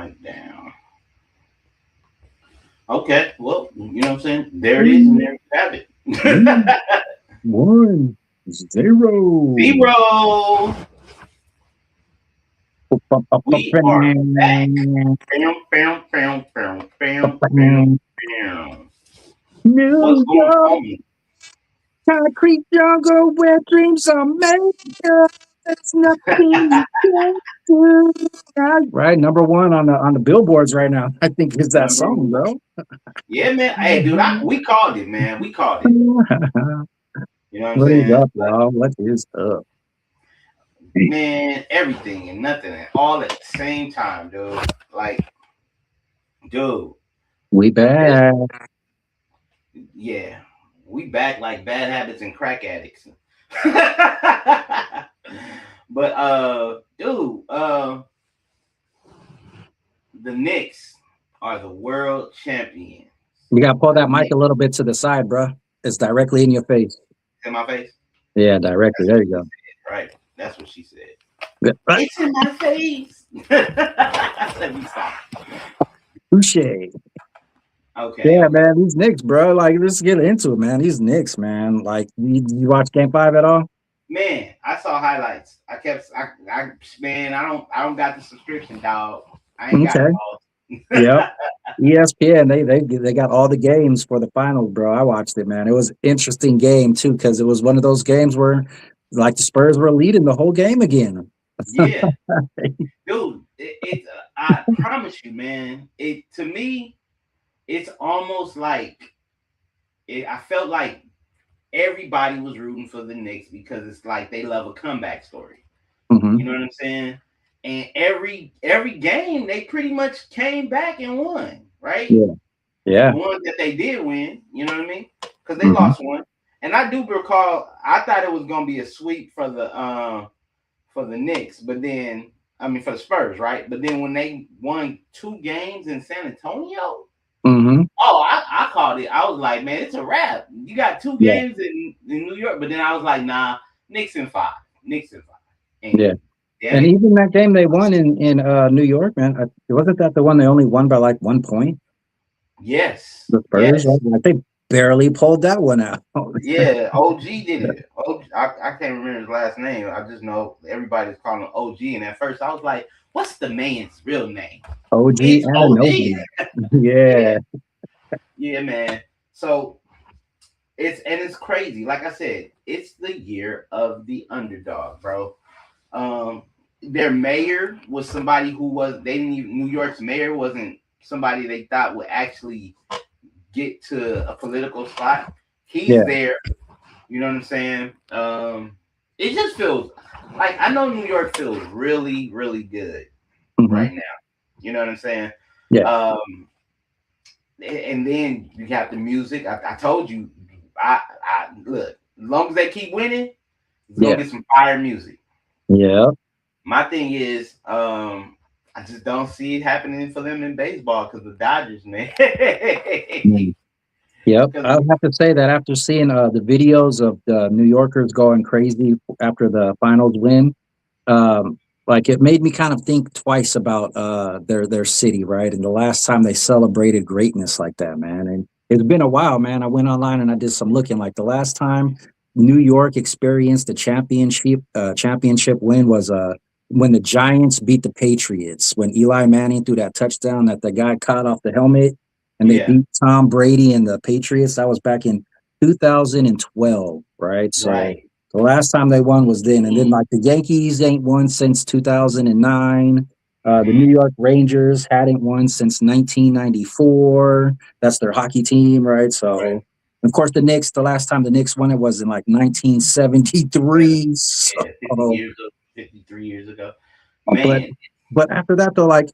mic down. Okay, well, you know what I'm saying? There it is, and there you have it. 1-0. Zero. We are back. Bam, bam, bam, bam, bam, bam, bam. What's New going York, on? concrete jungle where dreams are made. There's nothing you can't do. Right, number one on the billboards right now. I think is that Number song, one. bro. Yeah, man. Hey, dude, we called it, man. We called it. You know what I'm What is saying? up, y'all? What is up? Man, everything and nothing and all at the same time, dude. Like, dude, We this, back. yeah, we back like bad habits and crack addicts. But dude, the Knicks are the world champions. You gotta pull The that mic a Knicks little bit to the side, bro. It's directly in your face. in my face. Yeah, directly. That's There what you she go. said, right? That's what she said. Yeah, right. It's in my face. Let me stop. Touche. Okay, Yeah, okay. man, these Knicks, bro. Like, let's get into it, man. These Knicks, man. Like, you watch Game 5 at all? Man, I saw highlights. Man, I don't got the subscription, dog. I ain't got it, Okay. boss. Yep. ESPN, they got all the games for the finals, bro. I watched it, man. It was an interesting game too, because it was one of those games where like the Spurs were leading the whole game again. Yeah, dude. I promise you, man. It to me, it's almost like I felt like everybody was rooting for the Knicks because it's like they love a comeback story. You Hmm. know what I'm saying? And every game they pretty much came back and won, right? Yeah. The Yeah. ones that they did win, you know what I mean? Because they Hmm. lost one. And I do recall I thought it was gonna be a sweep for the Knicks, but then I mean for the Spurs, right? But then when they won two games in San Antonio, Hmm. oh, I called it. I was like, man, it's a wrap. You got two Yeah. games in New York, but then I was like, nah, Knicks in five. Knicks in five. Yeah. And damn And it. even that game they won in New York, man. Wasn't that the one they only won by like 1 point? Yes. The Spurs, right? Yes. Like they barely pulled that one out. Yeah, OG did it. I can't remember his last name. I just know everybody's calling him OG. And at first I was like, what's the man's real name? OG It's OG. Ananobi. Yeah, Yeah. yeah, man. So it's crazy. Like I said, it's the year of the underdog, bro. Um, their mayor was somebody who was they didn't even, New York's mayor wasn't somebody they thought would actually get to a political spot. He's Yeah. there. You know what I'm saying? It just feels like I know New York feels really, really good Hmm. right now. You know what I'm saying? Yeah. Um, and then you got the music. I told you, I look. As long as they keep winning, it's gonna Yeah. get some fire music. Yeah. My thing is, I just don't see it happening for them in baseball because the Dodgers, man. Mm. Yep. Because I would have to say that after seeing the videos of the New Yorkers going crazy after the finals win, um, like it made me kind of think twice about their city, right? And the last time they celebrated greatness like that, man. And it's been a while, man. I went online and I did some looking. Like the last time New York experienced a championship win was when the Giants beat the Patriots, when Eli Manning threw that touchdown that the guy caught off the helmet, and they yeah, beat Tom Brady and the Patriots. That was back in 2012, right? So right. the last time they won was then, and then like the Yankees ain't won since 2009. The Mm-hmm. New York Rangers hadn't won since 1994. That's their hockey team, right? Right. So, of course, the Knicks. The last time the Knicks won it was in like 1973. Yeah, 50 So, years ago, 53 years ago. but Man, but after that though, like,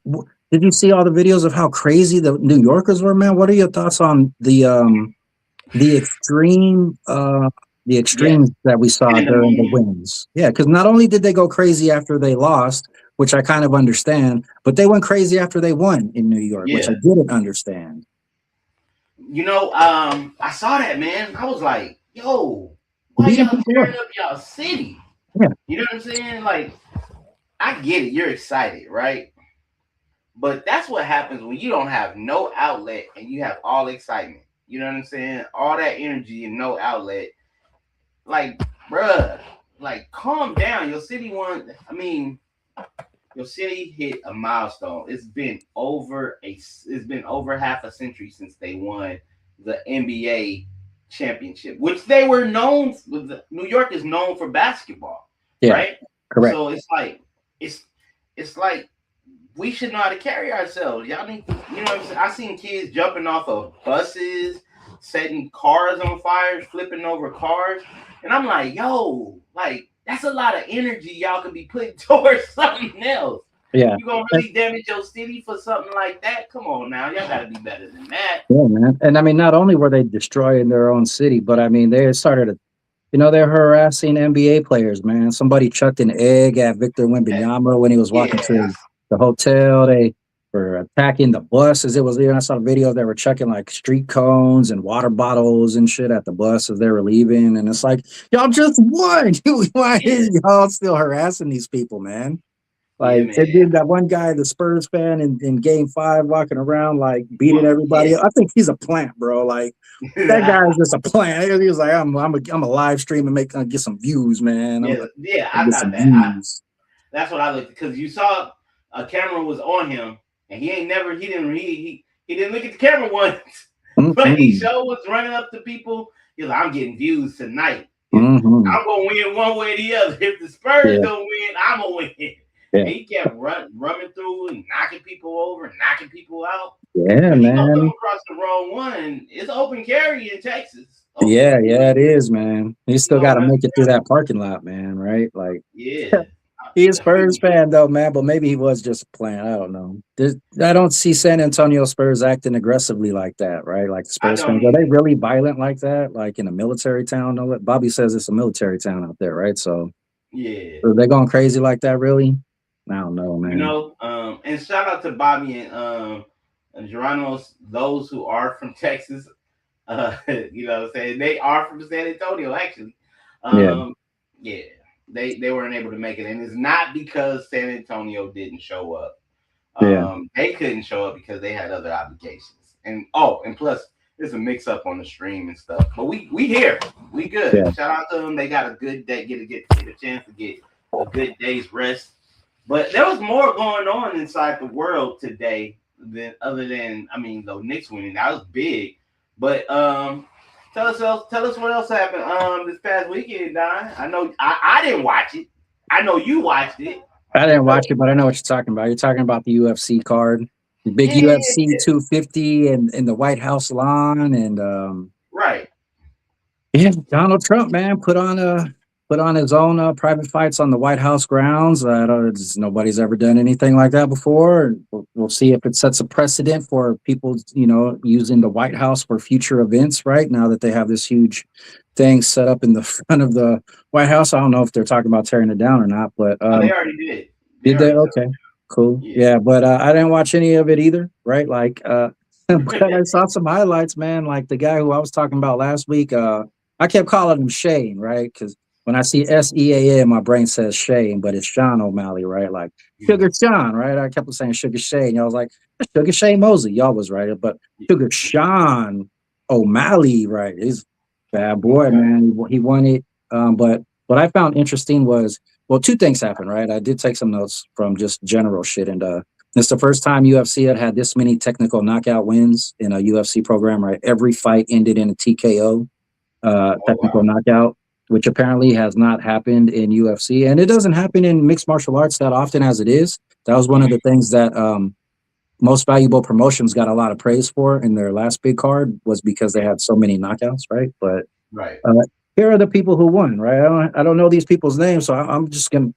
did you see all the videos of how crazy the New Yorkers were, man? What are your thoughts on the extreme the yes, extremes that we saw during the pandemonium. wins? Yeah, because not only did they go crazy after they lost, which I kind of understand, but they went crazy after they won in New York, which I Yeah. didn't understand. I saw that, man. I was like, yo, why Beating y'all people up. tearing up y'all city? Yeah. You know what I'm saying? Like, I get it. You're excited, right? But that's what happens when you don't have no outlet and you have all excitement. You know what I'm saying? All that energy and no outlet. Like, bruh, like calm down. Your city won. I mean, your city hit a milestone. It's been over half a century since they won the NBA championship, which they were known. New York is known for basketball, Yeah, right? correct. So it's it's like we should know how to carry ourselves. Y'all need, you know what I'm saying? I seen kids jumping off of buses, setting cars on fire, flipping over cars, and I'm like, yo, like that's a lot of energy y'all could be putting towards something else. Yeah. You gonna really damage your city for something like that? Come on now, y'all gotta be better than that. Yeah, man. And I mean, not only were they destroying their own city, but I mean, they started, they're harassing NBA players, man. Somebody chucked an egg at Victor That, Wembanyama when he was walking yeah, to the hotel. They were attacking the bus as it was there. I saw a video. They were chucking like street cones and water bottles and shit at the bus as they were leaving. And it's like, y'all just won. Why yeah, is y'all still harassing these people, man? yeah, Like, man. and then that one guy, the Spurs fan in game five, walking around like beating everybody Yeah, up. I think he's a plant, bro. Like, that guy is just a plant. He was like, I'm a live stream and get some views, man. I'm yeah, gonna yeah. I get thought some that. views. That's what I looked because you saw a camera was on him, and he didn't look at the camera once, but he Mm-mm. sure was running up to people. He's like, I'm getting views tonight. Mm-hmm. I'm gonna win one way or the other. If the Spurs Yeah, don't win, I'm gonna win. yeah, And he kept running through and knocking people over and knocking people out. yeah, But he gonna come man. across the wrong one. It's open carry in Texas. Open Yeah, carry. yeah, it is, man. You You still got gonna to run? make it through that parking lot, man. Right? Like, Yeah. he is Spurs fan though, man. But maybe he was just a plan. I don't know. I don't see San Antonio Spurs acting aggressively like that, right? Like the I Spurs don't fans, are they either. really violent like that? Like in a military town? No, Bobby says it's a military town out there, right? So Yeah. are they going crazy like that? Really? I don't know, man. And shout out to Bobby and Geronimo's, those who are from Texas. You know what I'm saying? They are from San Antonio, actually. Yeah, Um, yeah, they weren't able to make it, and it's not because San Antonio didn't show up. yeah, They couldn't show up because they had other obligations. And oh, and plus there's a mix up on the stream and stuff. But we here, we good. yeah, Shout out to them. They got a good day, get a chance to get a good day's rest. But there was more going on inside the world today than other than I mean the Knicks winning. That was big. But tell us what else happened this past weekend, Don. I know I didn't watch it. I know you watched it. I didn't So watch it, but I know what you're talking about. You're talking about the UFC card, the big yeah, UFC 250 and in the White House lawn, and right. yeah, Donald Trump, man, put on his own private fights on the White House grounds. Nobody's ever done anything like that before. We'll see if it sets a precedent for people, using the White House for future events. Right now that they have this huge thing set up in the front of the White House, I don't know if they're talking about tearing it down or not, but Oh, they already did. They did they? already took Okay, cool. it. Yeah, but I didn't watch any of it either. Right, like, but I saw some highlights, man. Like the guy who I was talking about last week. I kept calling him Shane, right? Because when I see SEAN, my brain says Shane, but it's Sean O'Malley, right? Like Yeah. Sugar Sean, right? I kept saying Sugar Shane. Y'all was like, "That's Sugar Shane Mosley." Y'all was right, but Sugar Sean O'Malley, right? He's a bad boy, Okay. man. He won it. But what I found interesting was, well, two things happened, right? I did take some notes from just general shit, and it's the first time UFC had this many technical knockout wins in a UFC program, right? Every fight ended in a TKO, Oh wow. technical knockout, which apparently has not happened in UFC, and it doesn't happen in mixed martial arts that often as it is. That was one of the things that most valuable promotions got a lot of praise for in their last big card was because they Yeah. had so many knockouts, right? But Right. uh, here are the people who won, right? I don't know these people's names, so I'm just gonna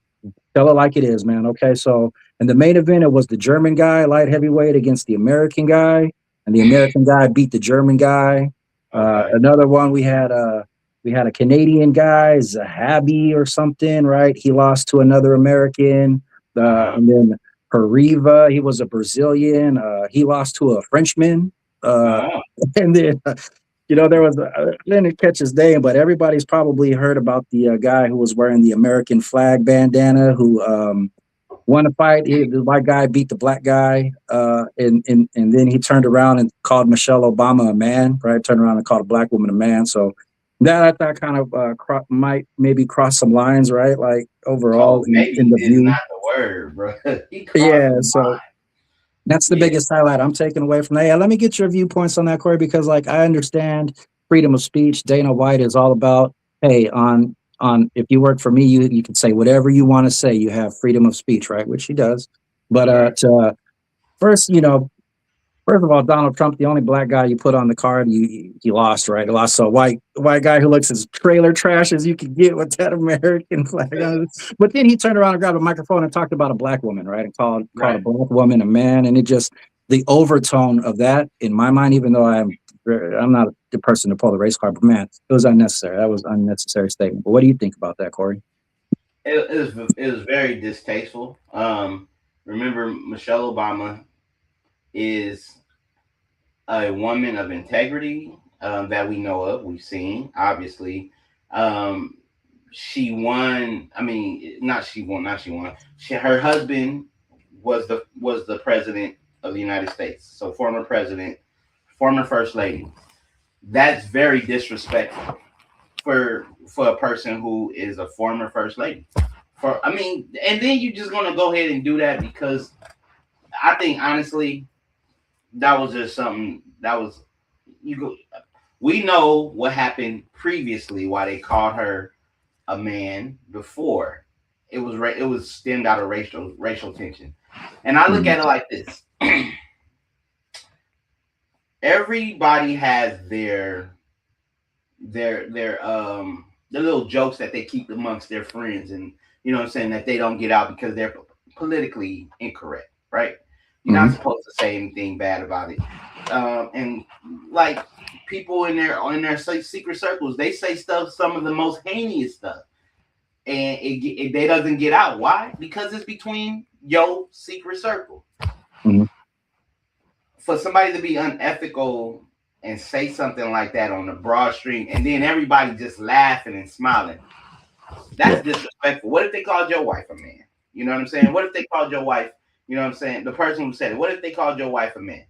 tell it like it is, man. Okay, so in the main event, it was the German guy, light heavyweight, against the American guy, and the American guy beat the German guy. Okay. Another one we had a Canadian guy, Zahabi or something, right? He lost to another American. Uh-huh. And then Pariva, he was a Brazilian. He lost to a Frenchman. Uh, Uh-huh. and then there was I didn't catch his name, but everybody's probably heard about the guy who was wearing the American flag bandana, who won a fight. The white guy beat the black guy, and then he turned around and called Michelle Obama a man. Right, turned around and called a black woman a man. So that I thought kind of might maybe cross some lines, right? Like overall Oh, in maybe the is view. not the word, bro. He crossed Yeah, the so line. that's the Yeah, biggest highlight I'm taking away from that. Yeah, let me get your viewpoints on that, Corey, because like I understand freedom of speech. Dana White is all about, hey, on if you work for me, you can say whatever you want to say. You have freedom of speech, right? Which he does. But right. first, first of all, Donald Trump, the only black guy you put on the card, you lost, right? You lost. So white guy who looks as trailer trash as you could get with that American flag on it. But then he turned around and grabbed a microphone and talked about a black woman, right? And called a Right. black woman a man, and it just the overtone of that in my mind, even though I'm not the person to pull the race card, but man, it was unnecessary. That was an unnecessary statement. But what do you think about that, Corey? It was very distasteful. Remember, Michelle Obama is a woman of integrity that we know of. We've seen, obviously. Um, she won. I mean, not she won. Not she won. Her husband was the president of the United States. So former president, former first lady. That's very disrespectful for a person who is a former first lady. I mean, and then you just gonna go ahead and do that because I think honestly that was just something that was you go. We know what happened previously. Why they called her a man before. It was stemmed out of racial tension, and I look Mhm. at it like this: everybody has their little jokes that they keep amongst their friends, and you know what I'm saying, that they don't get out because they're politically incorrect, right? You're not Mhm. supposed to say anything bad about it. And like people in their secret circles, they say stuff, some of the most heinous stuff, and they doesn't get out. Why? Because it's between your secret circle. Mhm. For somebody to be unethical and say something like that on the broad stream, and then everybody just laughing and smiling, Yeah. that's disrespectful. What if they called your wife a man? You know what I'm saying? What if they called your wife, you know what I'm saying, the person who said it, what if they called your wife a man?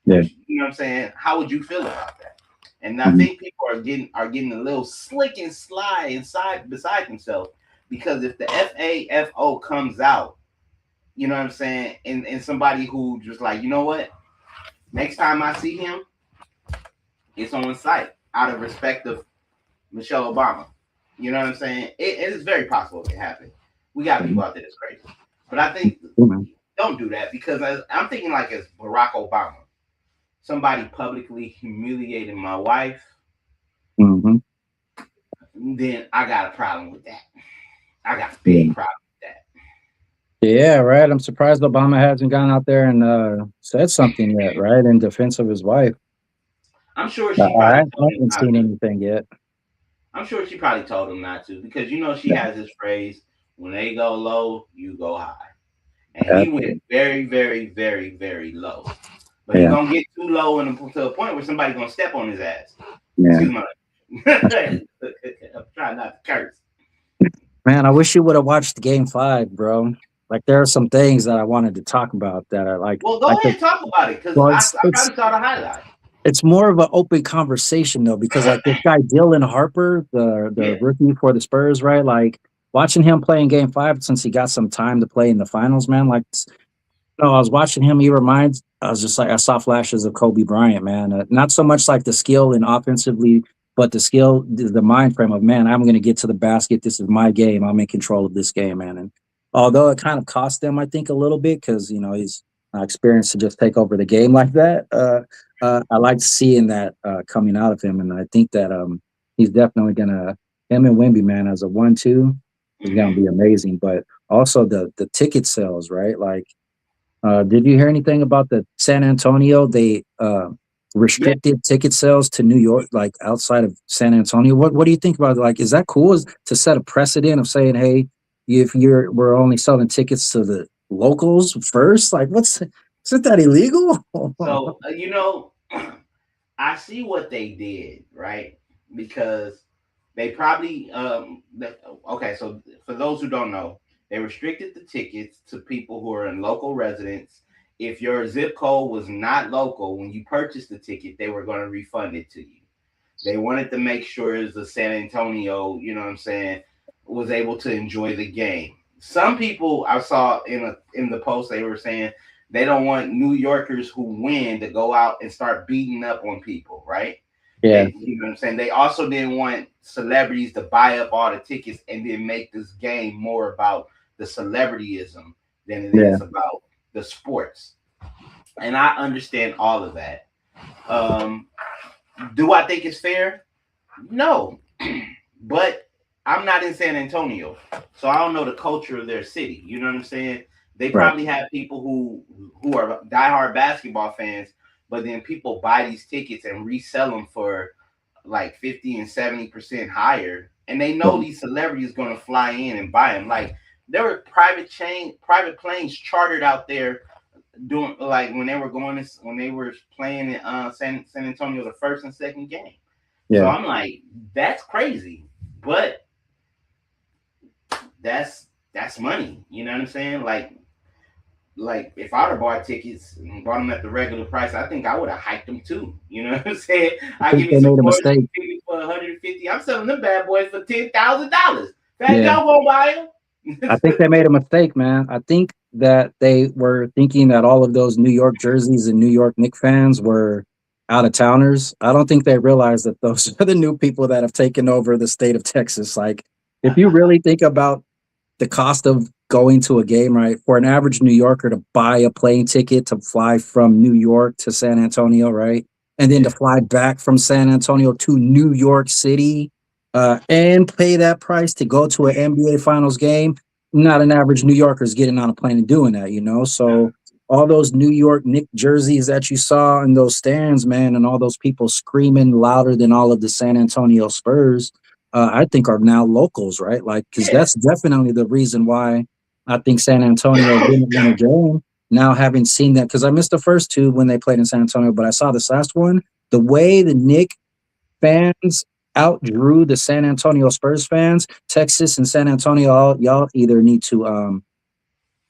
Yeah. You know what I'm saying? How would you feel about that? And I Mhm. think people are getting a little slick and sly inside beside themselves, because if the FAFO comes out, you know what I'm saying, and somebody who just like, you know what, next time I see him, it's on site out of respect of Michelle Obama. You know what I'm saying? It is very possible it can happen. We got Mhm. people out there that's crazy, but I think Cool, man. don't do that, because I'm thinking like as Barack Obama, somebody publicly humiliating my wife, Mhm. then I got a problem with that. I got a big Yeah. problem with that. Yeah, right. I'm surprised Obama hasn't gone out there and said something yet, right, in defense of his wife. I'm sure I she probably told him haven't not seen to. anything yet. I'm sure she probably told him not to, because she Yeah, has this phrase: "When they go low, you go high." And he went absolutely. very, very, very, very low. But he Yeah, gonna get too low to a point where somebody gonna step on his ass. yeah. Excuse my language. I'm trying not to curse. Man, I wish you would have watched Game Five, bro. Like there are some things that I wanted to talk about that are Well, go like ahead and talk about it, because well, I probably saw the highlight. it's more of an open conversation though, because like this guy Dylan Harper, the Yeah. rookie for the Spurs, right? Like watching him play in Game Five since he got some time to play in the finals, man. Like no, I was watching him. He reminds. I was just like I saw flashes of Kobe Bryant, man. Not so much like the skill and offensively, but the skill, the mind frame of man. I'm going to get to the basket. This is my game. I'm in control of this game, man. And although it kind of cost them, I think a little bit because he's experienced to just take over the game like that. I liked seeing that coming out of him, and I think that he's definitely gonna him and Wemby, man, as a 1-2 is gonna Hmm. be amazing. But also the ticket sales, right? Like did you hear anything about the San Antonio? They Yeah. restricted ticket sales to New York, like outside of San Antonio. What do you think about it? Like, is that cool? Is to set a precedent of saying, hey, if we're only selling tickets to the locals first? Like, isn't that illegal? So I see what they did, right? Because they probably okay. So for those who don't know, They restricted the tickets to people who are in local residents. If your zip code was not local when you purchased the ticket, they were going to refund it to you. They wanted to make sure the San Antonio, you know what I'm saying, was able to enjoy the game. Some people I saw in the post, they were saying they don't want New Yorkers who win to go out and start beating up on people, right? Yeah, They, you know what I'm saying. They also didn't want celebrities to buy up all the tickets and then make this game more about the celebrityism than it yeah, is about the sports. And I understand all of that. Um, do I think it's fair? No, but I'm not in San Antonio, so I don't know the culture of their city. You know what I'm saying? They right. probably have people who are diehard basketball fans, but then people buy these tickets and resell them for like 50 and 70% higher, and they know Yeah, these celebrities going to fly in and buy them. Like there were private planes chartered out there doing like when they were playing in San Antonio the first and second game. So yeah. I'm like, that's crazy, but that's money. You know what I'm saying? Like if I'd have bought tickets and bought them at the regular price, I think I would have hiked them too. You know what I'm saying? I I think give me they some made a course mistake. tickets for 150. I'm selling them bad boys for $10,000. Fat Yeah, y'all won't buy I them. think they made a mistake, man. I think that they were thinking that all of those New York jerseys and New York Knicks fans were out of towners. I don't think they realized that those are the new people that have taken over the state of Texas. Like, if you really think about the cost of going to a game, right? For an average New Yorker to buy a plane ticket to fly from New York to San Antonio, right? And then to Yeah, fly back from San Antonio to New York City and pay that price to go to an NBA Finals game. Not an average New Yorker is getting on a plane and doing that, you know? nah, So all those New York Knicks jerseys that you saw in those stands, man, and all those people screaming louder than all of the San Antonio Spurs, I think are now locals, right? Like, because yeah, that's definitely the reason why I think San Antonio didn't win a game. Now, having seen that, because I missed the first two when they played in San Antonio, but I saw this last one. The way the Nick fans outdrew the San Antonio Spurs fans, Texas and San Antonio, y'all either need to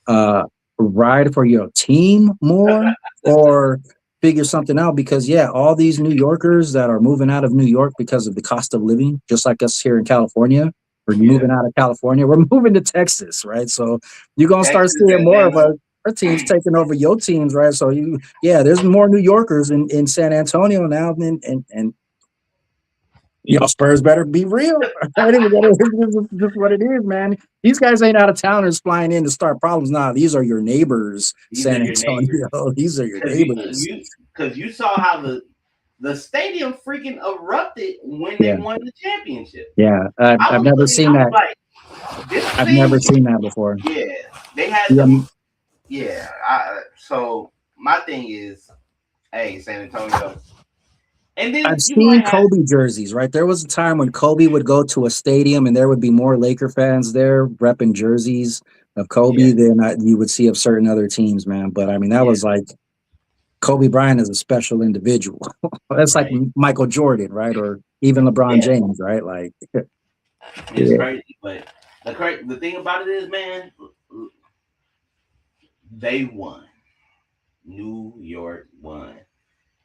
uh, ride for your team more or figure something out because yeah, all these New Yorkers that are moving out of New York because of the cost of living, just like us here in California, we're yeah. moving out of California, we're moving to Texas, right? So you're gonna start Texas, seeing more of Atlanta. our teams taking over your teams, right? So yeah, there's more New Yorkers in San Antonio now than and y'all Spurs better be real. Right? This is what it is, man. These guys ain't out of towners flying in to start problems. Nah, these are your neighbors, These are San your Antonio. neighbors. These are your Cause you neighbors. you because you saw how the stadium freaking erupted when they Yeah, won the championship. yeah. I I've was never looking, seen I was that. like, this I've seems, never seen that before. yeah. They had Yeah, them, yeah. So my thing is, hey, San Antonio, and then I've you're gonna seen have, Kobe jerseys, right? There was a time when Kobe would go to a stadium and there would be more Laker fans there repping jerseys of yeah, Kobe than you would see of certain other teams, man. But I mean, that yeah, was like Kobe Bryant is a special individual. That's like right, Michael Jordan, right? Or even LeBron yeah. James, right? Like, It's yeah, crazy, but the thing about it is, man, they won. New York won,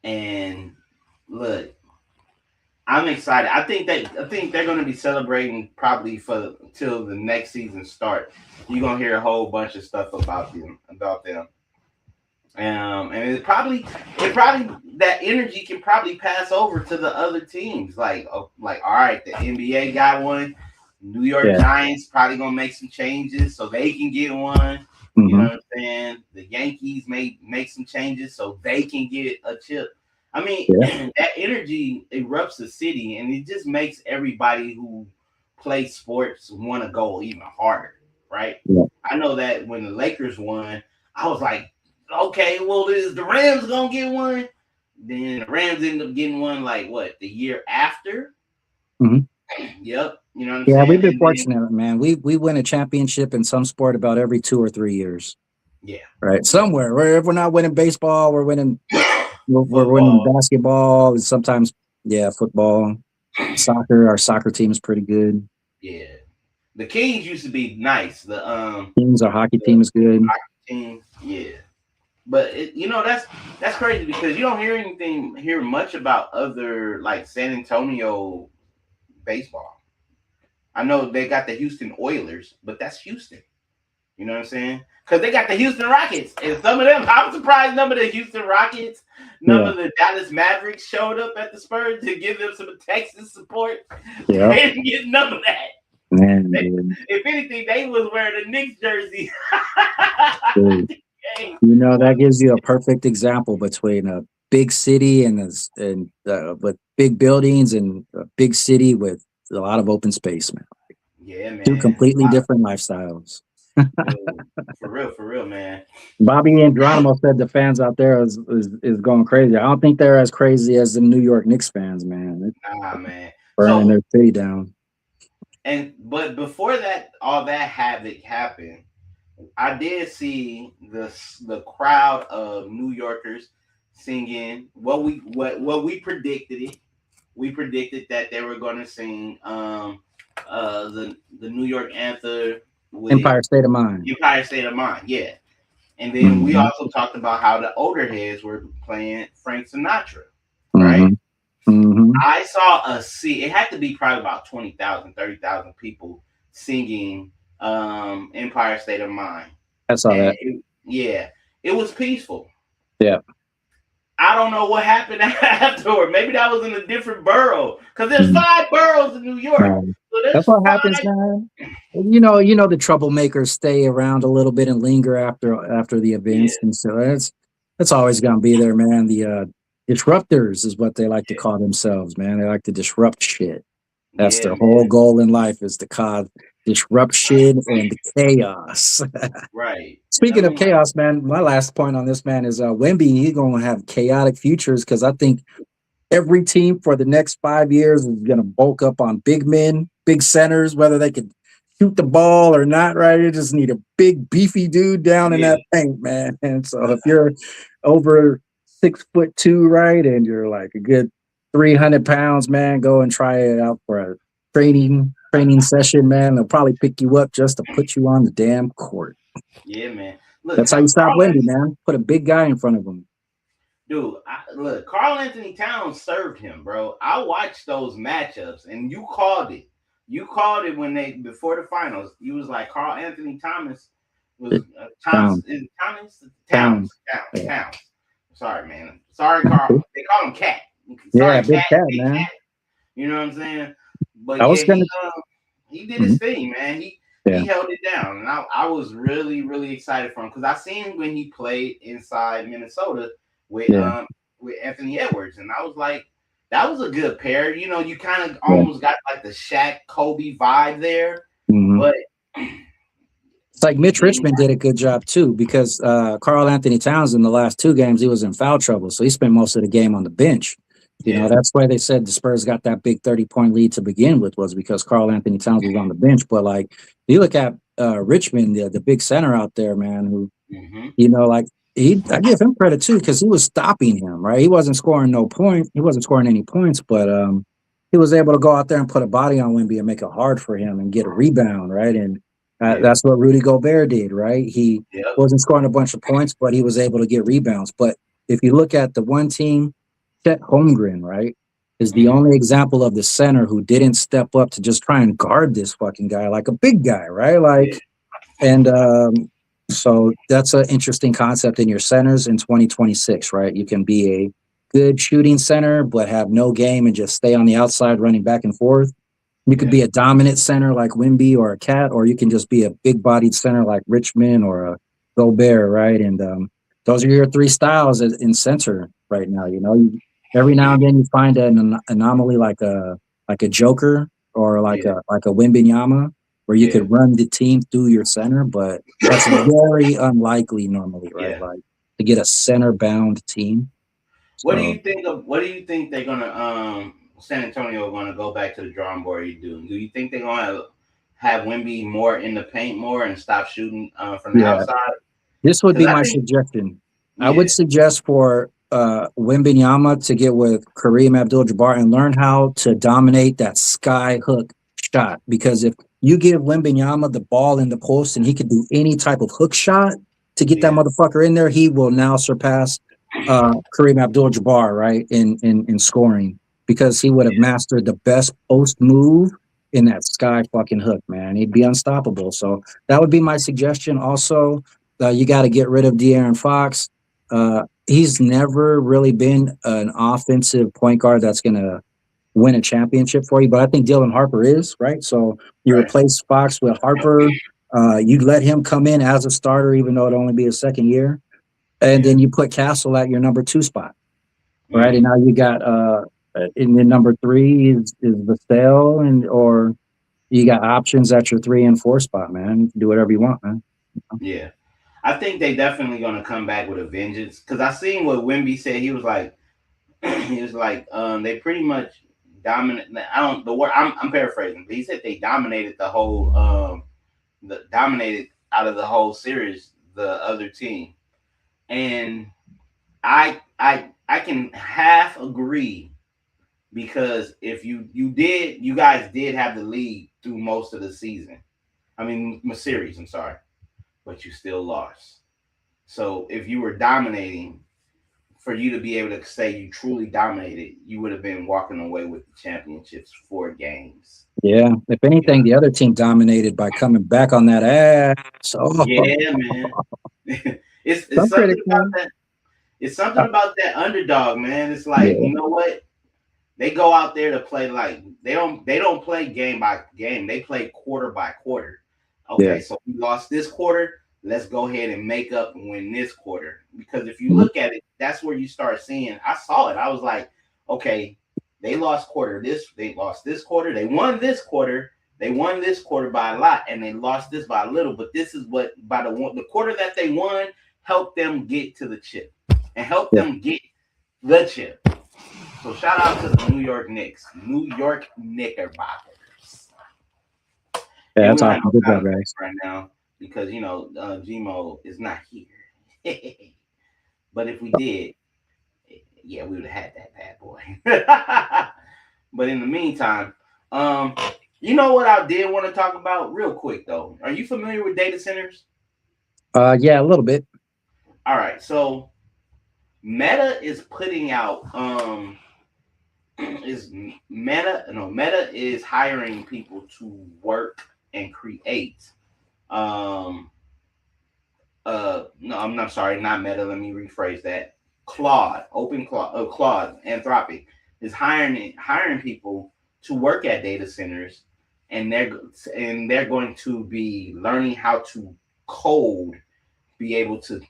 and look, I'm excited. I think they're going to be celebrating probably for till the next season start. You're gonna hear a whole bunch of stuff about them. And it probably that energy can probably pass over to the other teams. Like all right, the NBA got one. New York yeah, Giants probably gonna make some changes so they can get one. You know hmm what I'm saying? The Yankees may make some changes so they can get a chip. I mean, yeah, that energy erupts the city, and it just makes everybody who plays sports want to go even harder, right? yeah, I know that when the Lakers won, I was like, okay, well, is the Rams gonna get one? Then the Rams ended up getting one like what the year after. hmm Yep, you know what I'm yeah. We've saying. been And then fortunate, man. We win a championship in some sport about every 2 or 3 years, yeah, right? yeah. Somewhere. Where if we're not winning baseball, we're winning Football, basketball, and sometimes yeah, football, soccer. Our soccer team is pretty good. yeah. The Kings used to be nice. Teams, our hockey The team is good. hockey team, yeah. But that's crazy because you don't hear much about other like San Antonio baseball. I know they got the Houston Oilers, but that's Houston. You know what I'm saying? Because they got the Houston Rockets, and some of them, I'm surprised none of the Houston Rockets, none Yeah, of the Dallas Mavericks showed up at the Spurs to give them some Texas support. yeah, They didn't get none of that. man, They, dude. if anything, they was wearing a Knicks jersey. Dude. Hey, You know, well, that gives you a perfect example between a big city with big buildings and a big city with a lot of open space, man. yeah, Two man. completely different lifestyles. Dude, for real, man. Bobby and Geronimo said the fans out there is going crazy. I don't think they're as crazy as the New York Knicks fans, man. They're Nah, man. burning So, their city down. but before that, all that havoc happened, I did see the crowd of New Yorkers singing what we predicted it. We predicted that they were going to sing the New York anthem with Empire State of Mind. Empire State of Mind, yeah. And then we Hmm. also talked about how the older heads were playing Frank Sinatra, right? Hmm. Hmm. I saw a sea. It had to be probably about 20,000, 30,000 people singing Empire State of Mind. I saw And that. yeah, it was peaceful. Yeah. I don't know what happened afterward. Maybe that was in a different borough because there's Mhm. 5 boroughs in New York. So That's there's what happens, five. man. You know the troublemakers stay around a little bit and linger after the Yeah, events, and so that's always gonna be there, man. The disruptors is what they like to call themselves, man. They like to disrupt shit. That's yeah, their man. whole goal in life is to cause disruption and chaos. Right. And Speaking I'm of like, chaos, man, my last point on this man is Wemby. He's gonna have chaotic futures because I think every team for the next 5 years is going to bulk up on big men, big centers, whether they can shoot the ball or not, right? You just need a big, beefy dude down in yeah, that paint, man. And so if you're over 6'2", right, and you're like a good 300 pounds, man, go and try it out for a training session, man. They'll probably pick you up just to put you on the damn court. yeah, man. Look, That's how you stop Carl Wendy, man. Put a big guy in front of him. Dude, look, Carl Anthony Towns served him, bro. I watched those matchups, and you called it. You called it when they before the finals. You was like Carl Anthony Thomas was Thomas Down, is it Thomas down. Yeah. Towns. Sorry, man. Sorry, Carl. They call him Cat. Yeah, Sorry, big Cat. cat, Big man. Cat. You know what I'm saying? But I yeah, was gonna. he did his Mhm. thing, man. Yeah, He held it down, and I was really excited for him because I seen when he played inside Minnesota with yeah, um with Anthony Edwards, and I was like, that was a good pair. You know, you kind of yeah. almost got like the Shaq Kobe vibe there, Hmm. but It's like he Mitch didn't. Richmond did a good job too because Carl Anthony Towns in the last two games he was in foul trouble, so he spent most of the game on the bench. You know Yeah, that's why they said the Spurs got that big 30-point lead to begin with was because Carl Anthony Towns was on the bench. But like you look at Richmond, the big center out there, man, who hmm like I give him credit too because he was stopping him, right? He wasn't scoring no point. He wasn't scoring any points, but he was able to go out there and put a body on Wemby and make it hard for him and get a rebound, right? And yeah, that's what Rudy Gobert did, right? He yep, wasn't scoring a bunch of points, but he was able to get rebounds. But if you look at the one team, Chet Holmgren, right, is the hmm only example of the center who didn't step up to just try and guard this fucking guy like a big guy, right? yeah, Like, and so that's an interesting concept in your centers in 2026, right? You can be a good shooting center, but have no game and just stay on the outside running back and forth. You could yeah, be a dominant center like Wimby or a Cat, or you can just be a big bodied center like Richmond or a Gobert, right? And those are your three styles in center right now. Every now yeah, and then you find an anomaly like a Joker or yeah, like a Wimbenyama where you yeah, could run the team through your center, but that's very unlikely normally, right? yeah. Like to get a center bound team. So What do you think they're gonna San Antonio gonna go back to the drawing board? Do you think they're gonna have Wimby more in the paint more and stop shooting from the yeah, outside? this would Because be I my think suggestion. I yeah, would suggest for Wimbenyama to get with Kareem Abdul-Jabbar and learn how to dominate that sky hook shot. Because if You give Wembenyama the ball in the post, and he could do any type of hook shot to get that Yeah, motherfucker in there. He will now surpass Kareem Abdul-Jabbar, right, in scoring because he would have mastered the best post move in that sky fucking hook, man. He'd be unstoppable. So that would be my suggestion. Also, you got to get rid of De'Aaron Fox. He's never really been an offensive point guard that's going to win a championship for you, but I think Dylan Harper is, right? So you right. replace Fox with Harper. You let him come in as a starter, even though it'll only be his second year, and Yeah. then you put Castle at your number two spot, right? And Hmm. now you got and then number three is Vassell, and or you got options at your 3 and 4 spot, man. You can do whatever you want, man. Yeah. I think they definitely gonna come back with a vengeance. Cause I seen what Wimby said. He was like, he was like, they pretty much dominate. I don't the word. I'm paraphrasing. But he said they dominated dominated out of the whole series the other team, and I can half agree because if you guys did have the lead through most of the season. I mean, series. I'm sorry, but you still lost. So if you were dominating, for you to be able to say you truly dominated, you would have been walking away with the championships 4 games. Yeah. If You know, anything, the other team dominated by coming back on that ass. Oh, yeah, man. It's some something critics, about man. that. It's something about that underdog, man. It's like, Yeah. you know what? They go out there to play like they don't play game by game. They play quarter by quarter. Yeah. Okay, so we lost this quarter. Let's go ahead and make up and win this quarter. Because if you Mhm. look at it, that's where you start seeing. I saw it. I was like, okay, they lost quarter. They lost this quarter. They won this quarter. They won this quarter by a lot, and they lost this by a little. But this is what by the quarter that they won helped them get to the chip and helped Yeah. them get the chip. So shout out to the New York Knicks, New York Knickerbockers. Yeah. And we That's don't have awesome. no Good sound job, effects guys. right now because Gmo is not here. But if we did, yeah, we would have had that bad boy. But in the meantime, um, you know what I did want to talk about real quick though. Are you familiar with data centers? Yeah, a little bit. All right, so Meta is putting out is Meta is hiring people to work and create um no, I'm not sorry, not Meta, let me rephrase that. Claude Anthropic is hiring people to work at data centers, and they're going to be learning how to code, be able to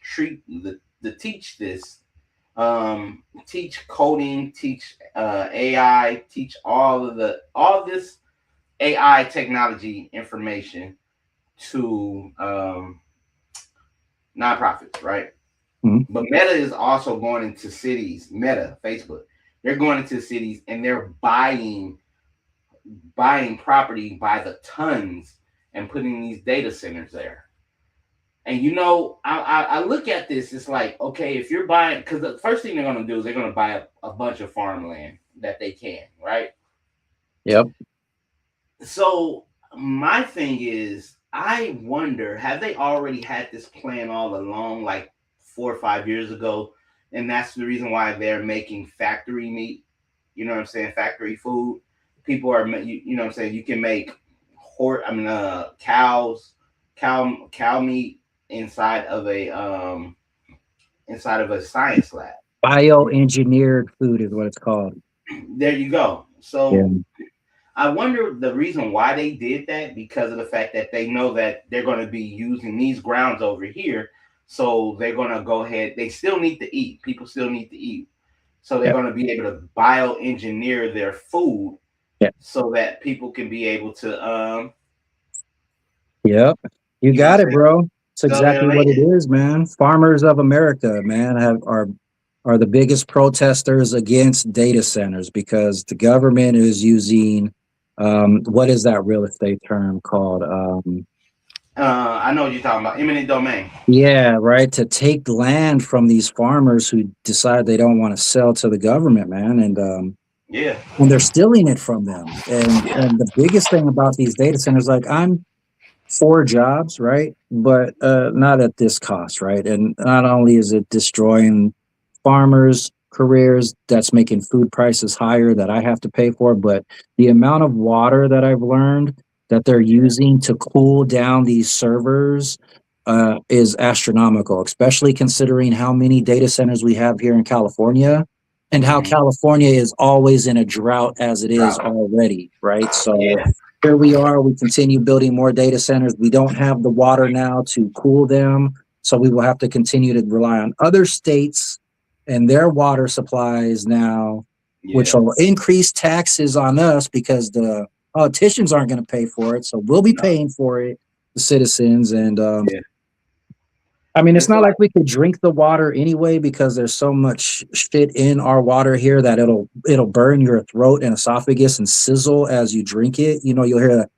teach this, teach coding, teach AI, teach all this AI technology information to nonprofits, right? Mhm. But Meta is also going into cities. Meta, Facebook, they're going into cities and they're buying property by the tons and putting these data centers there. And I look at this. It's like, okay, if you're buying, because the first thing they're going to do is they're going to buy a bunch of farmland that they can, right? Yep. So my thing is, I wonder, have they already had this plan all along, like 4 or 5 years ago, and that's the reason why they're making factory meat. You know what I'm saying? Factory food. People are, you know what I'm saying? You can make cow meat inside of a science lab. Bioengineered food is what it's called. There you go. Yeah. So I wonder the reason why they did that because of the fact that they know that they're going to be using these grounds over here. So they're going to go ahead. They still need to eat. People still need to eat. So they're Yep. going to be able to bioengineer their food Yeah. so that people can be able to, Yep. You you know got what I'm it, saying, bro. It's sell their exactly what it land. is, man. Farmers of America, man, are the biggest protesters against data centers because the government is using what is that real estate term called? I know what you're talking about. Eminent domain. Yeah, right. To take land from these farmers who decide they don't want to sell to the government, man. And Yeah. and they're stealing it from them. Yeah. And the biggest thing about these data centers, like I'm for jobs, right? But not at this cost, right? And not only is it destroying farmers' careers, that's making food prices higher that I have to pay for, but the amount of water that I've learned that they're Yeah. using to cool down these servers is astronomical, especially considering how many data centers we have here in California and how Hmm. California is always in a drought as it is Drought. already, right? So Yeah. here we are, we continue building more data centers. We don't have the water now to cool them. So we will have to continue to rely on other states and their water supplies now, which Yeah. will increase taxes on us because the politicians aren't going to pay for it. So we'll be No. paying for it, the citizens. And Yeah. I mean, And it's so not like, like we could drink the water anyway because there's so much shit in our water here that it'll burn your throat and esophagus and sizzle as you drink it. You know, you'll hear that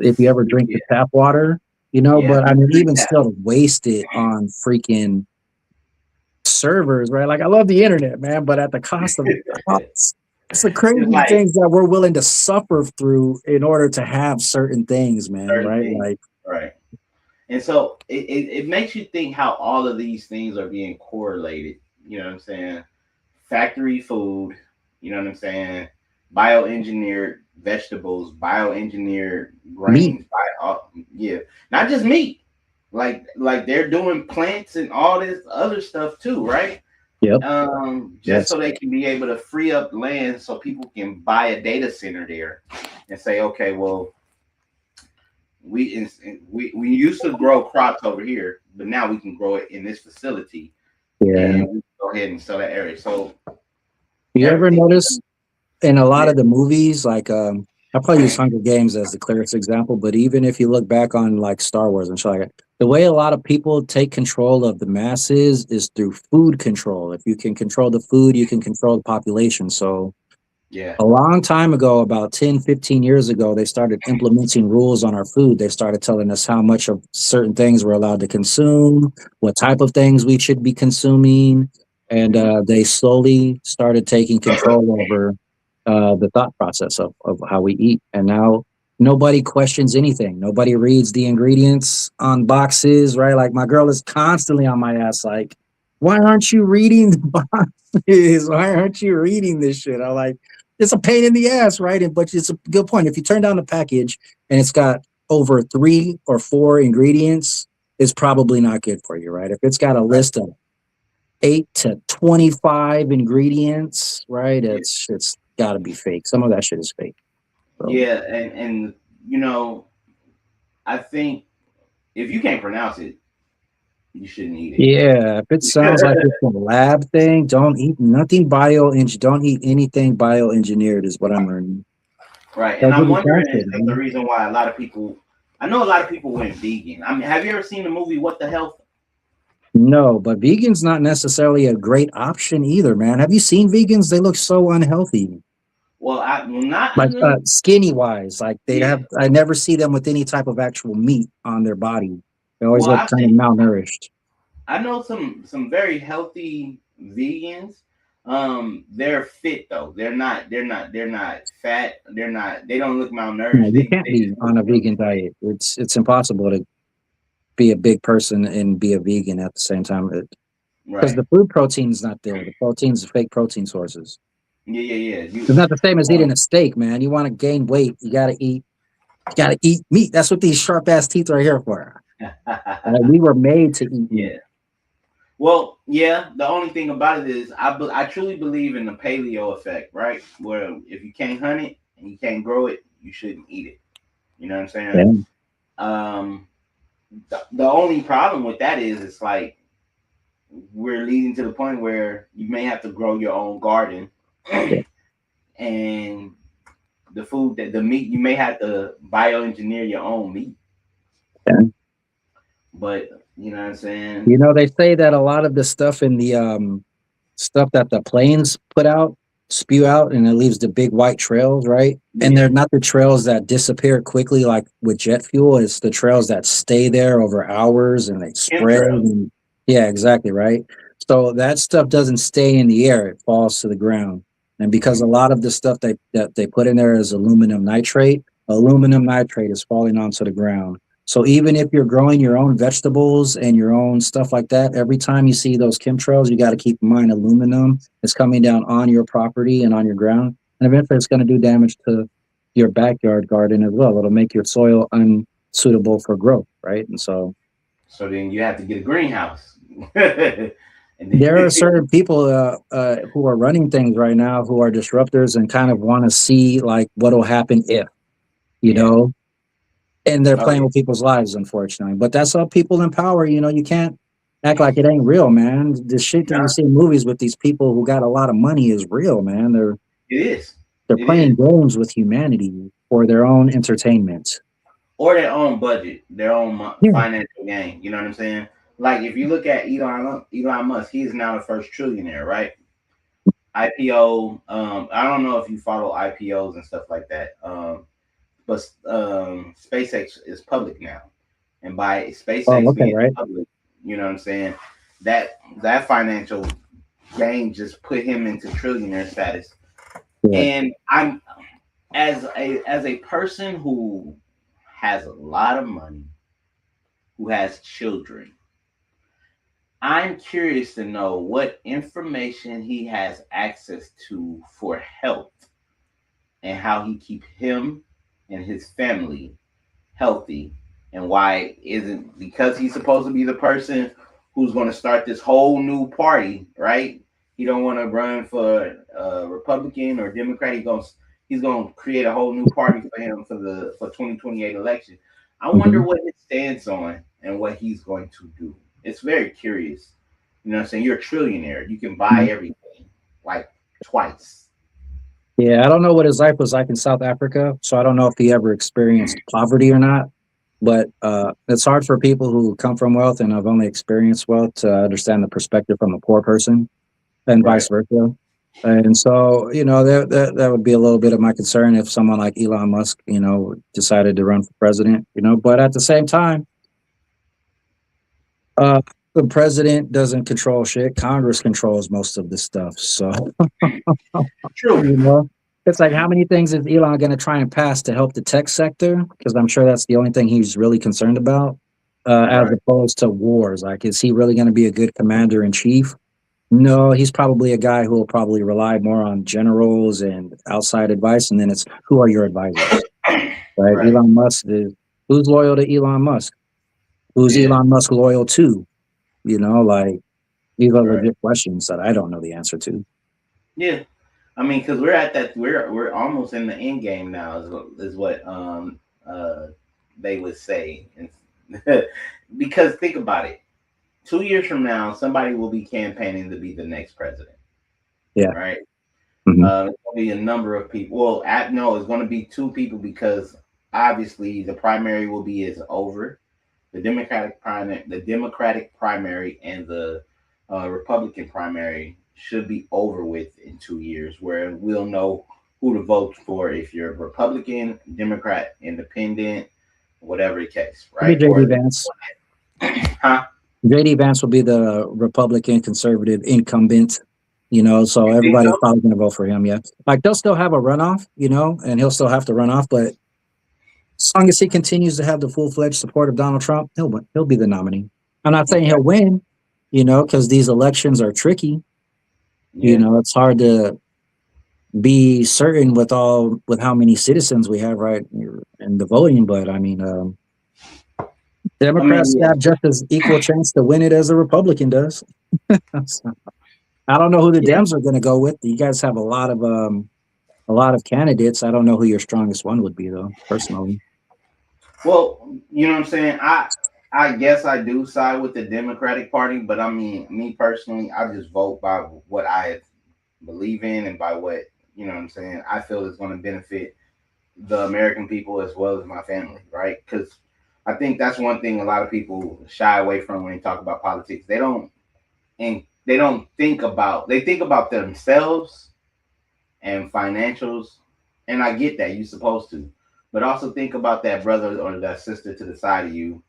if you ever drink yeah. the tap water, Yeah. but I We mean, drink even that. still, to waste it on freaking servers, right? Like, I love the internet, man, but at the cost of costs, it's the It's crazy like things that we're willing to suffer through in order to have certain things, man, certain right? things. Like, Right. And so it makes you think how all of these things are being correlated. You know what I'm saying? Factory food, you know what I'm saying? Bioengineered vegetables, bioengineered meat. grains, yeah, not just meat. Like they're doing plants and all this other stuff too, right? Yep. Just Yes. so they can be able to free up land so people can buy a data center there and say, okay, well, we used to grow crops over here, but now we can grow it in this facility, Yeah. and we go ahead and sell that area. So You ever everything, notice in a lot yeah, of the movies, like I probably use Hunger Games as the clearest example, but even if you look back on like Star Wars and shit like that, the way a lot of people take control of the masses is through food control. If you can control the food, you can control the population. So yeah, a long time ago, about 10, 15 years ago, they started implementing rules on our food. They started telling us how much of certain things we're allowed to consume, what type of things we should be consuming. And mhm, they slowly started taking control over the thought process of how we eat. And now nobody questions anything. Nobody reads the ingredients on boxes, right? Like my girl is constantly on my ass, like, why aren't you reading the boxes? Why aren't you reading this shit? I'm like, it's a pain in the ass, right? And but it's a good point. If you turn down the package and it's got over 3 or 4 ingredients, it's probably not good for you, right? If it's got a right, list of 8 to 25 ingredients, right? yeah, It's got to be fake. Some of that shit is fake. So yeah, and you know, I think if you can't pronounce it, you shouldn't eat yeah, if it sounds like it. it's a lab thing, don't eat nothing don't eat anything bioengineered is what I'm learning. Right, and That's I'm really wondering cancer, is that the man. reason why a lot of people, I know a lot of people went vegan. I mean, have you ever seen the movie What the Health? No, but vegan's not necessarily a great option either, man. Have you seen vegans? They look so unhealthy. Well, I well, not Like under, skinny wise, like yeah. I never see them with any type of actual meat on their body. They always Well, look I've kind of seen, malnourished. I know some very healthy vegans. They're fit though. They're not fat. They don't look No, malnourished. you They can't they just be look on a really vegan diet. It's impossible to be a big person and be a vegan at the same time because right. the food protein's not there. The protein's fake protein sources. Yeah, yeah, yeah. It's not the same as Um, eating a steak, man. You want to gain weight, you gotta eat meat. That's what these sharp ass teeth are here for. We were made to eat meat. yeah. Well, yeah. The only thing about it is, I truly believe in the paleo effect, right? Where if you can't hunt it and you can't grow it, you shouldn't eat it. You know what I'm saying? Yeah. Um, the only problem with that is, it's like we're leading to the point where you may have to grow your own garden, Yeah. and the food that the meat you may have to bioengineer your own meat. Yeah. But you know what I'm saying? You know, they say that a lot of the stuff in the stuff that the planes put out, spew out, and it leaves the big white trails, right? And Yeah, they're not the trails that disappear quickly like with jet fuel. It's the trails that stay there over hours and they spread. chemtrails. And, yeah, exactly, right. So that stuff doesn't stay in the air; it falls to the ground. And because a lot of the stuff that they put in there is aluminum nitrate is falling onto the ground. So even if you're growing your own vegetables and your own stuff like that, every time you see those chemtrails, you got to keep in mind aluminum is coming down on your property and on your ground. And eventually it's going to do damage to your backyard garden as well. It'll make your soil unsuitable for growth, right? And so So then you have to get a greenhouse. And then, there are certain people who are running things right now who are disruptors and kind of want to see like what'll happen if, you yeah. know, and they're Oh playing yeah. with people's lives, unfortunately. But that's all people in power. You know, you can't act like it ain't real, man. The shit that you Nah, see in movies with these people who got a lot of money is real, man. it is. They're It is. playing games with humanity for their own entertainment. Or their own budget, their own Yeah. financial gain. You know what I'm saying? Like if you look at Elon Musk, he's now the first trillionaire, right? IPO. I don't know if you follow IPOs and stuff like that. But SpaceX is public now, and by Oh, SpaceX okay, being right. public, you know what I'm saying? That financial gain just put him into trillionaire status. Yeah. And I'm as a person who has a lot of money, who has children, I'm curious to know what information he has access to for health and how he keep him and his family healthy, and why isn't because he's supposed to be the person who's going to start this whole new party, right? He don't want to run for Republican or Democrat. He's going to create a whole new party for him for 2028 election. I wonder Mhm. what his stance on and what he's going to do. It's very curious. You know what I'm saying? You're a trillionaire. You can buy everything like twice. Yeah, I don't know what his life was like in South Africa, so I don't know if he ever experienced poverty or not. But it's hard for people who come from wealth and have only experienced wealth to understand the perspective from a poor person, and Right. vice versa. And so, you know, that would be a little bit of my concern if someone like Elon Musk, you know, decided to run for president. You know, but at the same time, uh, the president doesn't control shit. Congress controls most of this stuff. So True. you know, it's like how many things is Elon going to try and pass to help the tech sector? Because I'm sure that's the only thing he's really concerned about, as Right. opposed to wars. Like, is he really going to be a good commander in chief? No, he's probably a guy who will probably rely more on generals and outside advice. And then it's who are your advisors, right? Right. Elon Musk is who's loyal to Elon Musk? Who's Yeah. Elon Musk loyal to? You know, like these are Right. legit questions that I don't know the answer to. Yeah. I mean, because we're at that, we're almost in the end game now, is what uh they would say, and because think about it, 2 years from now, somebody will be campaigning to be the next president, Yeah. right? Hmm. It's going to be a number of people. Well, no, it's going to be two people because obviously the primary will be is over. The Democratic primary and the Republican primary should be over with in 2 years, where we'll know who to vote for if you're Republican, Democrat, Independent, whatever the case, Maybe right? JD Vance. Huh? JD Vance will be the Republican conservative incumbent, you know, so You think everybody's so? probably going to vote for him. Yeah. Like they'll still have a runoff, you know, and he'll still have to run off. But as long as he continues to have the full fledged support of Donald Trump, he'll be the nominee. I'm not saying Okay. he'll win, you know, because these elections are tricky. You Yeah. know, it's hard to be certain with how many citizens we have right in the voting. But I mean, I mean, Democrats yeah. have just as equal chance to win it as a Republican does. So, I don't know who the Yeah. Dems are going to go with. You guys have a lot of candidates. I don't know who your strongest one would be though, personally. Well, you know what I'm saying. I guess I do side with the Democratic Party, but I mean, me personally, I just vote by what I believe in and by what you know what I'm saying. I feel is going to benefit the American people as well as my family, right? Because I think that's one thing a lot of people shy away from when they talk about politics. They don't think about themselves and financials, and I get that you're supposed to, but also think about that brother or that sister to the side of you.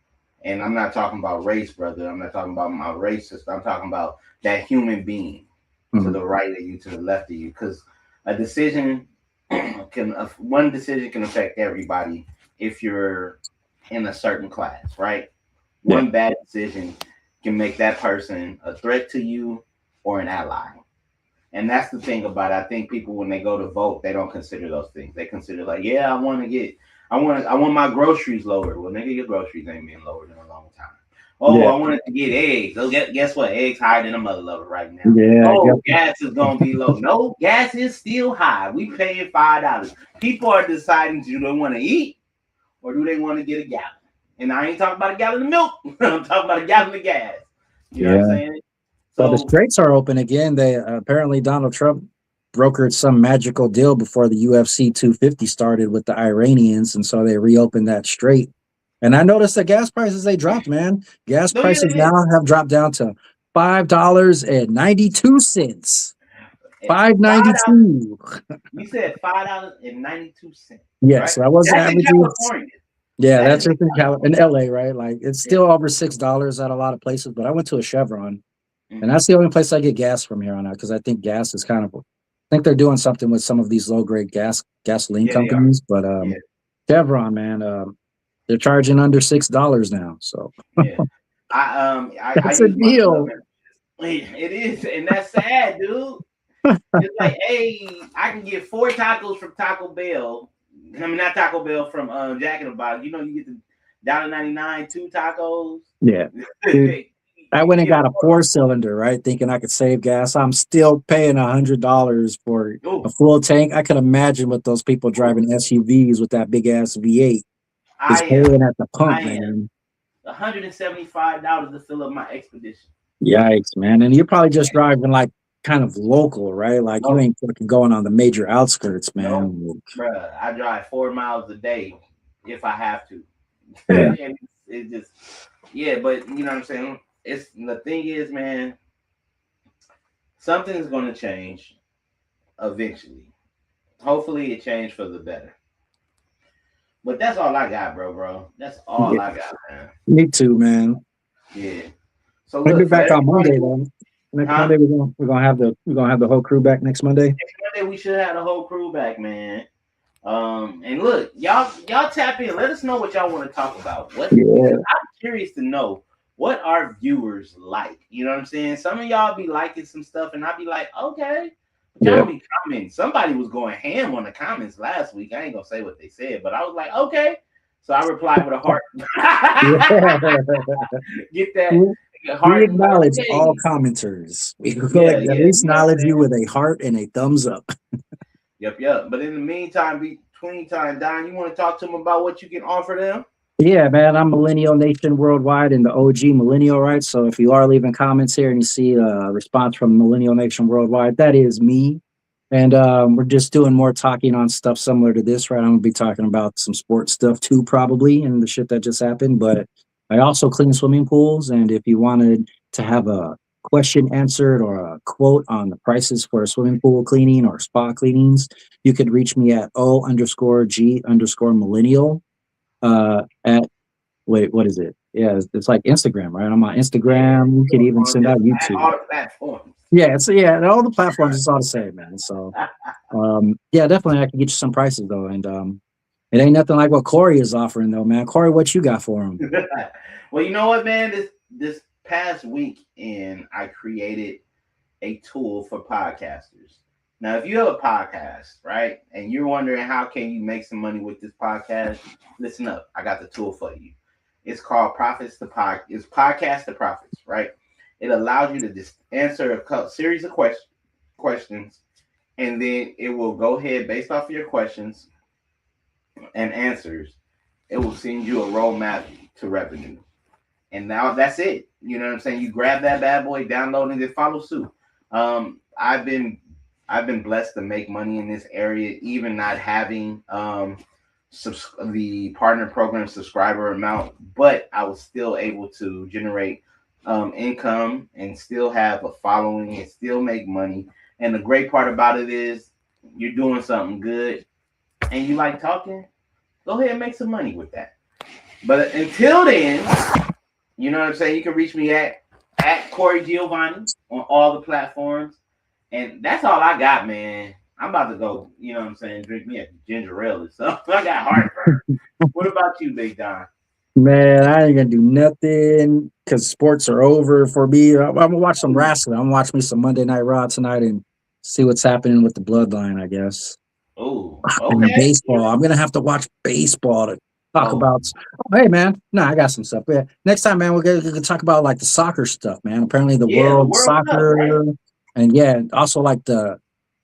And I'm not talking about race, brother. I'm not talking about my race sister. I'm talking about that human being to Mhm. the right of you, to the left of you. Because A decision can one decision can affect everybody if you're in a certain class, right? Yeah. One bad decision can make that person a threat to you or an ally. And that's the thing about it. I think people when they go to vote, they don't consider those things. They consider like, yeah, I want my groceries lowered. Well, nigga, your groceries ain't been lowered in a long time. Oh, Yeah. I wanted to get eggs. Oh, guess what? Eggs higher than a mother lover right now. Yeah. I Oh, guess. gas is gonna be low. No, gas is still high. We paying $5. People are deciding do they want to eat or do they want to get a gallon? And I ain't talking about a gallon of milk. I'm talking about a gallon of gas. You know what I'm Yeah. saying? Well, the So straits are open again. They apparently Donald Trump brokered some magical deal before the UFC 250 started with the Iranians, and so they reopened that strait. And I noticed the gas prices they dropped, man. Gas no, yeah, prices they did. now have dropped down to $5.92. $5. $5.92. You said $5.92, Yeah, right? so I was That's in averaging. California. Yeah, That that's is in just in LA, right? Like it's yeah. still over $6 at a lot of places, but I went to a Chevron, and Mm-hmm. that's the only place I get gas from here on out because I think gas is kind of. I think they're doing something with some of these low grade gasoline Yeah, they are. companies, but Yeah, Chevron, man, they're charging under $6 now, so yeah. I that's a use my club deal. membership. It is, and that's sad, dude. It's like, hey, I can get 4 tacos from Taco Bell. I mean, not Taco Bell from Jack in the Box. You know, you get the $1.99 2 tacos. Yeah, dude. you I can went and get got a 4 cylinder, right? Thinking I could save gas. I'm still paying $100 for four. a full tank. I could imagine what those people driving SUVs with that big ass V8 is I am. paying at the pump, I am. man. $175 to fill up my expedition. Yikes, man. And you're probably just driving like kind of local, right? Like you Nope, ain't fucking going on the major outskirts, nope, man. bruh. I drive 4 miles a day if I have to. Yeah. And it's just, yeah, but you know what I'm saying? It's the thing is, man, something's going to change eventually. Hopefully, it changed for the better. But that's all I got, bro. That's all Yeah. I got, man. Me too, man. Yeah. So Maybe look for back on Monday everybody, then. Next huh? Monday we're gonna have the whole crew back next Monday. Next Monday we should have the whole crew back, man. And look, y'all tap in. Let us know what y'all want to talk about. What because Yeah. I'm curious to know what our viewers like. You know what I'm saying? Some of y'all be liking some stuff, and I'll be like, okay. But y'all Yeah. don't be commenting. Somebody was going ham on the comments last week. I ain't gonna say what they said, but I was like, okay. So I replied with a heart. Get that We we heart and be like, acknowledge all okay. commenters. We will Yeah, at yeah. least You know what I'm acknowledge you saying? with a heart and a thumbs up. Yep. But in the meantime, between time, Don, you want to talk to them about what you can offer them? Yeah, man, I'm Millennial Nation Worldwide and the OG Millennial, right? So if you are leaving comments here and you see a response from Millennial Nation Worldwide, that is me. And we're just doing more talking on stuff similar to this, right? I'm gonna be talking about some sports stuff too, probably, and the shit that just happened. But I also clean swimming pools, and if you wanted to have a question answered or a quote on the prices for a swimming pool cleaning or spa cleanings, you could reach me at O_G_millennial at wait, what is it? Yeah, it's like Instagram, right? I'm on Yeah. Instagram. You could even On send just out YouTube. all the platforms. Yeah, so yeah, and all the platforms is all the same, man. So yeah, definitely I can get you some prices though. And it ain't nothing like what Corey is offering though, man. Corey, what you got for him? Well, you know what, man? This past weekend, I created a tool for podcasters. Now, if you have a podcast, right, and you're wondering how can you make some money with this podcast, listen up. I got the tool for you. It's called Profits to Pod. It's Podcast to Profits, right? It allows you to just answer a series of questions, and then it will go ahead based off of your questions and answers. It will send you a roadmap to revenue. And now that's it. You know what I'm saying? You grab that bad boy, download it, and follow suit. I've been blessed to make money in this area, even not having the partner program subscriber amount, but I was still able to generate income and still have a following and still make money. And the great part about it is you're doing something good and you like talking, go ahead and make some money with that. But until then, you know what I'm saying? You can reach me at Corey Giovanni on all the platforms. And that's all I got, man. I'm about to go, you know what I'm saying, drink me a ginger ale or something. I got heartburn. What about you, Big Don? Man, I ain't gonna do nothing because sports are over for me. I'm gonna watch some wrestling. I'm gonna watch me some Monday Night Raw tonight and see what's happening with the bloodline, I guess. Oh, And okay. baseball. I'm gonna have to watch baseball to talk Oh, about. Oh, hey, man. No, I got some stuff. Yeah. Next time, man, we can talk about like the soccer stuff, man. Apparently, the yeah, the world World Cup, right? soccer, and yeah, also like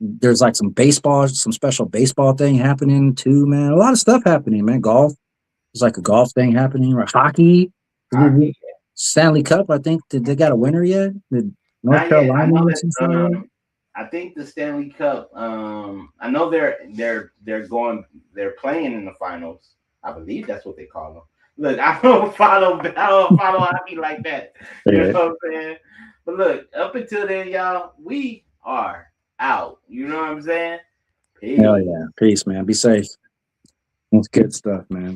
there's like some baseball, some special baseball thing happening too, man. A lot of stuff happening, man. Golf. There's like a golf thing happening, or hockey. Hockey. Stanley Cup. I think did they got a winner yet? Did North Not yet. I Carolina know or that. something like that? I think the Stanley Cup. I know they're going. They're playing in the finals. I believe that's what they call them. Look, I don't follow hockey like that. You know Yeah. what I'm saying? But look, up until then, y'all, we are out. You know what I'm saying? Hell Peace. yeah. Peace, man. Be safe. That's good stuff, man.